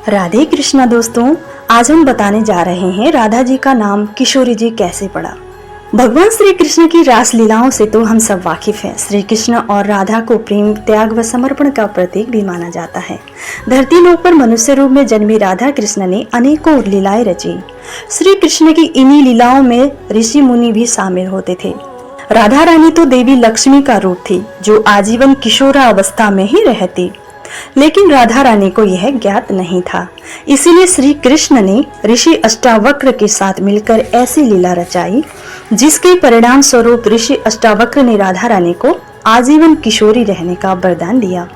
राधे कृष्णा दोस्तों, आज हम बताने जा रहे हैं राधा जी का नाम किशोरी जी कैसे पड़ा। भगवान श्री कृष्ण की रास लीलाओं से तो हम सब वाकिफ हैं। श्री कृष्ण और राधा को प्रेम, त्याग व समर्पण का प्रतीक भी माना जाता है। धरती लोक पर मनुष्य रूप में जन्मी राधा कृष्ण ने अनेकों लीलाएं रची। श्री कृष्ण की इन्हीं लीलाओं में ऋषि मुनि भी शामिल होते थे। राधा रानी तो देवी लक्ष्मी का रूप थी, जो आजीवन किशोरा अवस्था में ही रहती, लेकिन राधा रानी को यह ज्ञात नहीं था। इसीलिए श्री कृष्ण ने ऋषि अष्टावक्र के साथ मिलकर ऐसी लीला रचाई, जिसके परिणाम स्वरूप ऋषि अष्टावक्र ने राधा रानी को आजीवन किशोरी रहने का वरदान दिया।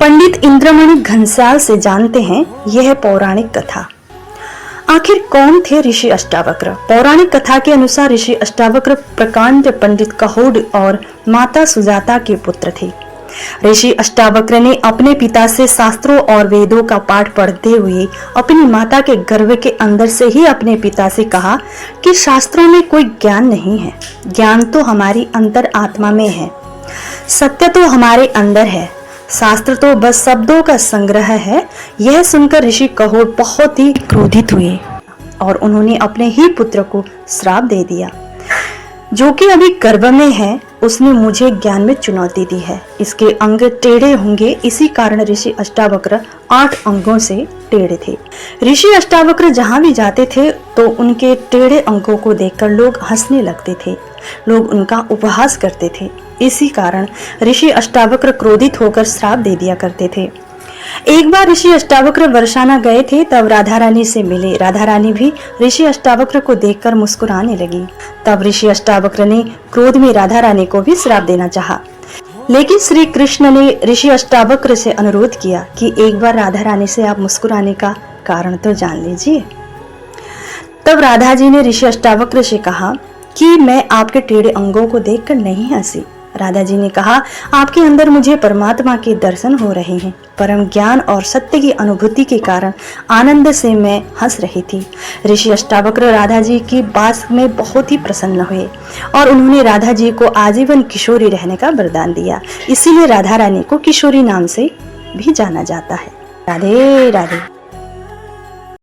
पंडित इंद्रमणि घनसाल से जानते हैं यह पौराणिक कथा। आखिर कौन थे ऋषि अष्टावक्र? पौराणिक कथा के अनुसार ऋषि अष्टावक्र प्रकांड पंडित कहोड और माता सुजाता के पुत्र थे। ऋषि अष्टावक्र ने अपने पिता से शास्त्रों और वेदों का पाठ पढ़ते हुए अपनी माता के गर्भ के अंदर से ही अपने पिता से कहा कि शास्त्रों में कोई ज्ञान नहीं है, ज्ञान तो हमारी अंतर आत्मा में है, सत्य तो हमारे अंदर है, शास्त्र तो बस शब्दों का संग्रह है। यह सुनकर ऋषि कहोड बहुत ही क्रोधित हुए और उन्होंने अपने ही पुत्र को श्राप दे दिया, जो कि अभी गर्भ में है। उसने मुझे ज्ञान में चुनौती दी है, इसके अंग टेढ़े होंगे। इसी कारण ऋषि अष्टावक्र 8 अंगों से टेढ़े थे। ऋषि अष्टावक्र जहां भी जाते थे तो उनके टेढ़े अंगों को देखकर लोग हंसने लगते थे, लोग उनका उपहास करते थे। इसी कारण ऋषि अष्टावक्र क्रोधित होकर श्राप दे दिया करते थे। एक बार ऋषि अष्टावक्र बरसाना गए थे, तब राधा रानी से मिले। राधा रानी भी ऋषि अष्टावक्र को देखकर मुस्कुराने लगी। तब ऋषि अष्टावक्र ने क्रोध में राधा रानी को भी श्राप देना चाहा, लेकिन श्री कृष्ण ने ऋषि अष्टावक्र से अनुरोध किया कि एक बार राधा रानी से आप मुस्कुराने का कारण तो जान लीजिए। तब राधा जी ने ऋषि अष्टावक्र से कहा कि मैं आपके टेढ़े अंगों को देखकर नहीं हंसी। राधा जी ने कहा, आपके अंदर मुझे परमात्मा के दर्शन हो रहे हैं। परम ज्ञान और सत्य की अनुभूति के कारण आनंद से मैं हंस रही थी। ऋषि अष्टावक्र राधा जी की बात में बहुत ही प्रसन्न हुए और उन्होंने राधा जी को आजीवन किशोरी रहने का वरदान दिया। इसीलिए राधा रानी को किशोरी नाम से भी जाना जाता है। राधे राधे।